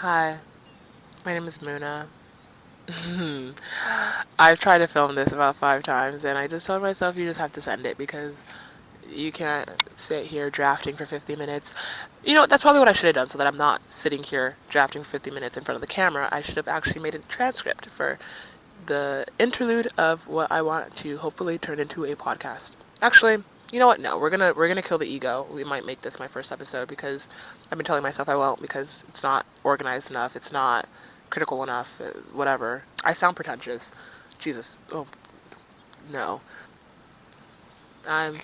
Hi, my name is Muna. I've tried to film this about 5 times, and I just told myself you just have to send it because you can't sit here drafting for 50 minutes. You know, that's probably what I should have done so that I'm not sitting here drafting for 50 minutes in front of the camera. I should have actually made a transcript for the interlude of what I want to hopefully turn into a podcast. Actually, you know what? No, we're gonna kill the ego. We might make this my first episode because I've been telling myself I won't because it's not organized enough. It's not critical enough. Whatever. I sound pretentious. Jesus. Oh no. I'm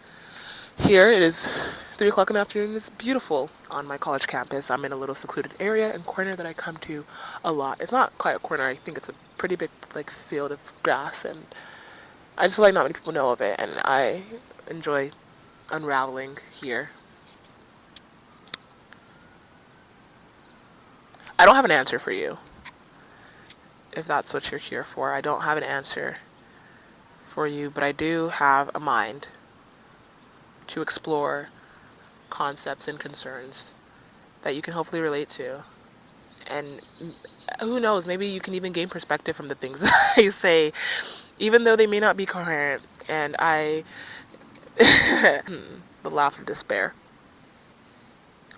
here. It is 3 o'clock in the afternoon. It's beautiful on my college campus. I'm in a little secluded area and corner that I come to a lot. It's not quite a corner. I think it's a pretty big like field of grass, and I just feel like not many people know of it, and I enjoy unraveling here. I don't have an answer for you, if that's what you're here for. I don't have an answer for you, but I do have a mind to explore concepts and concerns that you can hopefully relate to. And who knows, maybe you can even gain perspective from the things that I say, even though they may not be coherent. And the laugh of despair.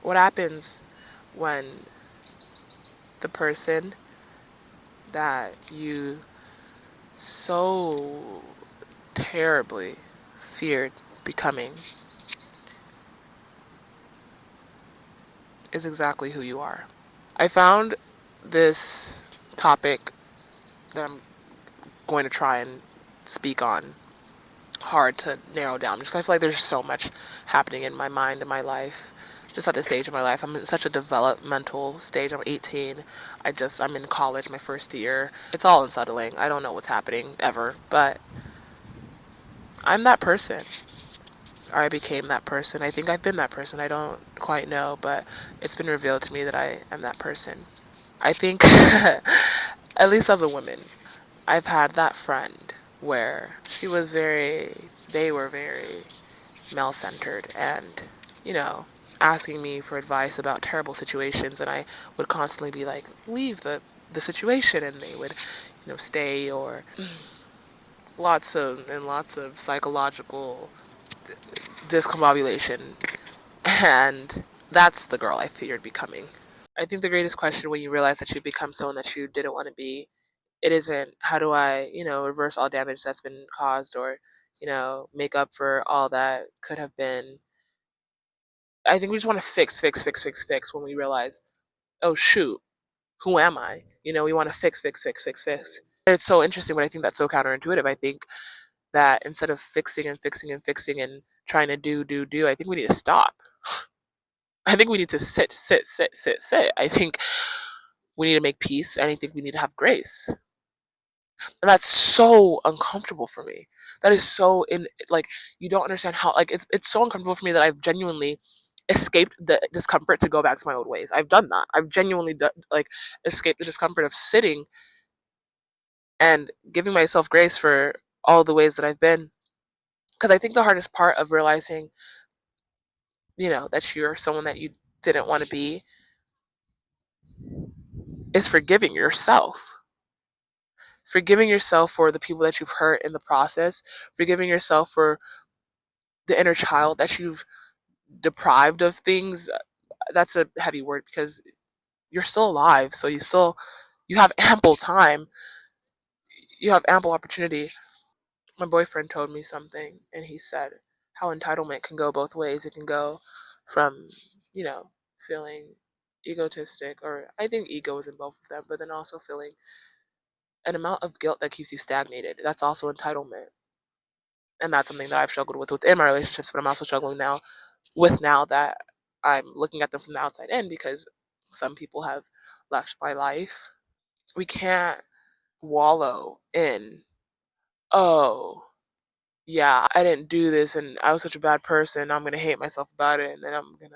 What happens when the person that you so terribly feared becoming is exactly who you are? I found this topic that I'm going to try and speak on hard to narrow down because I feel like there's so much happening in my mind and my life. Just at this stage of my life, I'm in such a developmental stage. I'm 18. I'm in college, my first year. It's all unsettling. I don't know what's happening ever, but I'm that person. Or I became that person. I think I've been that person. I don't quite know, but it's been revealed to me that I am that person. I think, at least as a woman, I've had that friend where they were very male centered and, you know, asking me for advice about terrible situations, and I would constantly be like, leave the situation, and they would, stay, or lots of psychological discombobulation. And that's the girl I feared becoming. I think the greatest question when you realize that you've become someone that you didn't want to be, it isn't how do I, reverse all damage that's been caused, or, make up for all that could have been. I think we just want to fix when we realize, oh shoot, who am I? We want to fix. It's so interesting, but I think that's so counterintuitive. I think that instead of fixing and fixing and fixing and trying to do, I think we need to stop. I think we need to sit. I think we need to make peace, and I think we need to have grace. And that's so uncomfortable for me. That is so in like you don't understand how like it's so uncomfortable for me that I've genuinely escaped the discomfort to go back to my old ways. I've done that. I've genuinely like escaped the discomfort of sitting and giving myself grace for all the ways that I've been. Because I think the hardest part of realizing, that you're someone that you didn't want to be is forgiving yourself. Forgiving yourself for the people that you've hurt in the process, forgiving yourself for the inner child that you've deprived of things. That's a heavy word because you're still alive, so you have ample time, you have ample opportunity. My boyfriend told me something, and he said how entitlement can go both ways. It can go from, feeling egotistic, or I think ego is in both of them, but then also feeling an amount of guilt that keeps you stagnated. That's also entitlement. And that's something that I've struggled with within my relationships, but I'm also struggling now that I'm looking at them from the outside in because some people have left my life. We can't wallow in, oh, yeah, I didn't do this and I was such a bad person. I'm going to hate myself about it. And then I'm going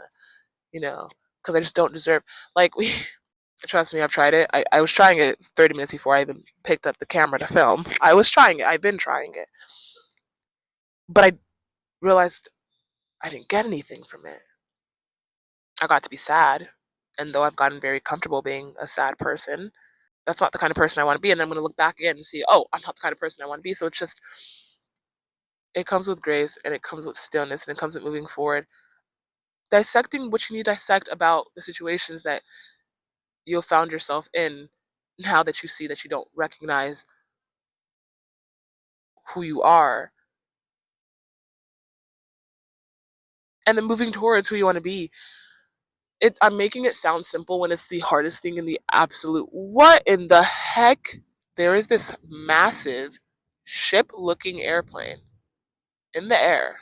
to, because I just don't deserve. Like, trust me, I've tried it. I was trying it 30 minutes before I even picked up the camera to film. I was trying it. I've been trying it. But I realized I didn't get anything from it. I got to be sad. And though I've gotten very comfortable being a sad person, that's not the kind of person I want to be. And I'm going to look back again and see, oh, I'm not the kind of person I want to be. So it's just, it comes with grace and it comes with stillness and it comes with moving forward. Dissecting what you need to dissect about the situations that you've found yourself in now that you see that you don't recognize who you are. And then moving towards who you want to be. I'm making it sound simple when it's the hardest thing in the absolute. What in the heck? There is this massive ship looking airplane in the air.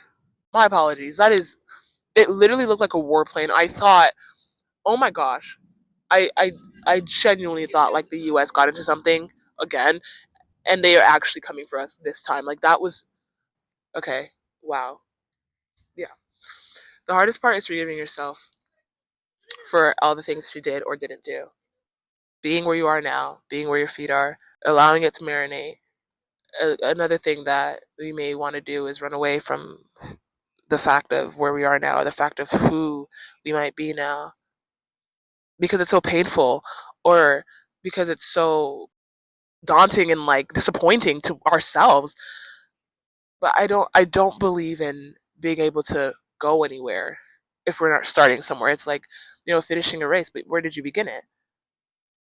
My apologies. It literally looked like a warplane. I thought, oh my gosh. I, I, I genuinely thought like the US got into something again and they are actually coming for us this time. Like that was, okay. Wow. Yeah. The hardest part is forgiving yourself for all the things that you did or didn't do. Being where you are now, being where your feet are, allowing it to marinate. Another thing that we may want to do is run away from the fact of where we are now, or the fact of who we might be now, because it's so painful, or because it's so daunting and like disappointing to ourselves. But I don't believe in being able to go anywhere if we're not starting somewhere. It's like, finishing a race, but where did you begin it?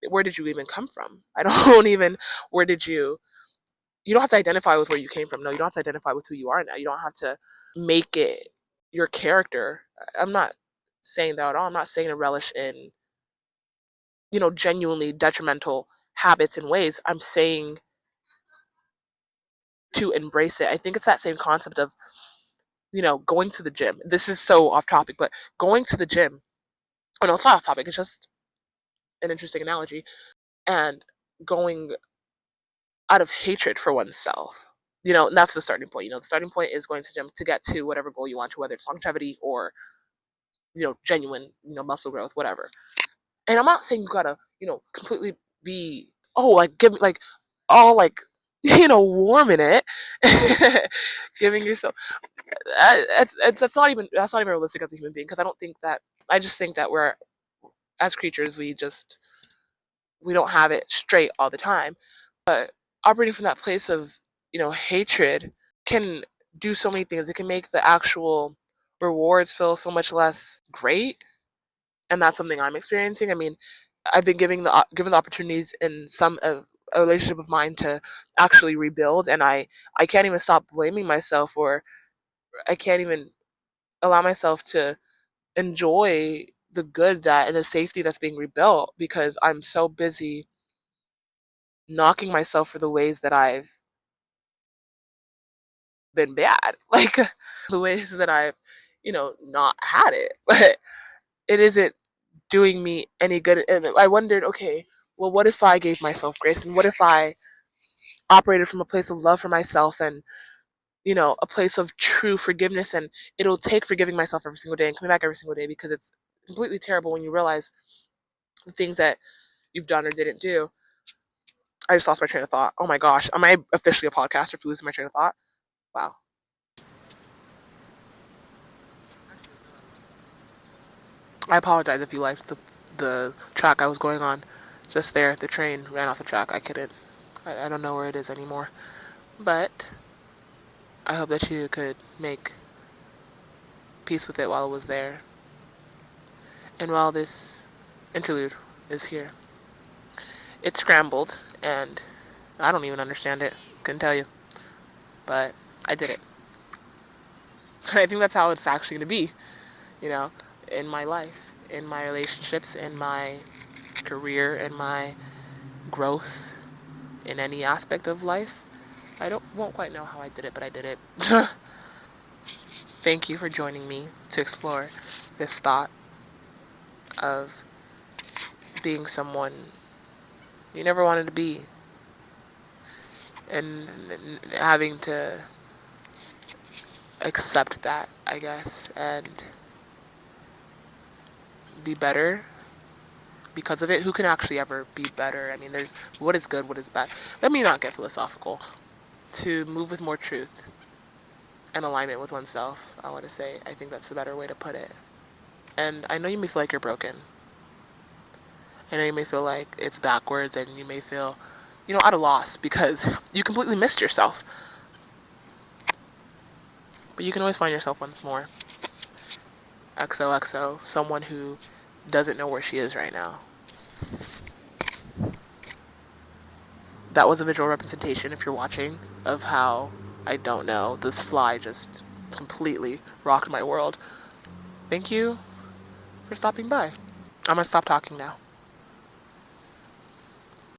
Where did you even come from? I don't even, where did you don't have to identify with where you came from. No, you don't have to identify with who you are now. You don't have to make it your character. I'm not saying that at all. I'm not saying to relish in, genuinely detrimental habits and ways. I'm saying to embrace it. I think it's that same concept of, going to the gym. This is so off topic, but going to the gym, oh no, it's not off topic, it's just an interesting analogy, and going out of hatred for oneself. And that's the starting point. The starting point is going to gym to get to whatever goal you want to, whether it's longevity or, genuine, muscle growth, whatever. And I'm not saying you gotta, completely be, oh, like, give me, like, all, like, warm in it, giving yourself, that's not even realistic as a human being, because I just think that we're, as creatures, we don't have it straight all the time. But operating from that place of, hatred can do so many things. It can make the actual rewards feel so much less great, and that's something I'm experiencing. I mean, I've been given the opportunities in some of a relationship of mine to actually rebuild, and I can't even stop blaming myself, or I can't even allow myself to enjoy the good that and the safety that's being rebuilt, because I'm so busy knocking myself for the ways that I've been bad, like the ways that I've, not had it. But it isn't doing me any good. And I wondered, okay, well, what if I gave myself grace, and what if I operated from a place of love for myself, and a place of true forgiveness, and it'll take forgiving myself every single day and coming back every single day, because it's completely terrible when you realize the things that you've done or didn't do. I just lost my train of thought. Oh my gosh, am I officially a podcaster for losing my train of thought? Wow. I apologize if you liked the track I was going on. Just there, the train ran off the track. I couldn't. I don't know where it is anymore. But I hope that you could make peace with it while it was there, and while this interlude is here. It's scrambled, and I don't even understand it. Couldn't tell you, but I did it. I think that's how it's actually going to be, you know, in my life, in my relationships, in my career, in my growth, in any aspect of life. I won't quite know how I did it, but I did it. Thank you for joining me to explore this thought of being someone you never wanted to be, and having to accept that, I guess, and be better because of it. Who can actually ever be better? I mean, there's what is good, what is bad. Let me not get philosophical. To move with more truth and alignment with oneself, I want to say. I think that's the better way to put it. And I know you may feel like you're broken. I know you may feel like it's backwards and you may feel, at a loss because you completely missed yourself. But you can always find yourself once more. XOXO, someone who doesn't know where she is right now. That was a visual representation, if you're watching, of how I don't know. This fly just completely rocked my world. Thank you for stopping by. I'm gonna stop talking now.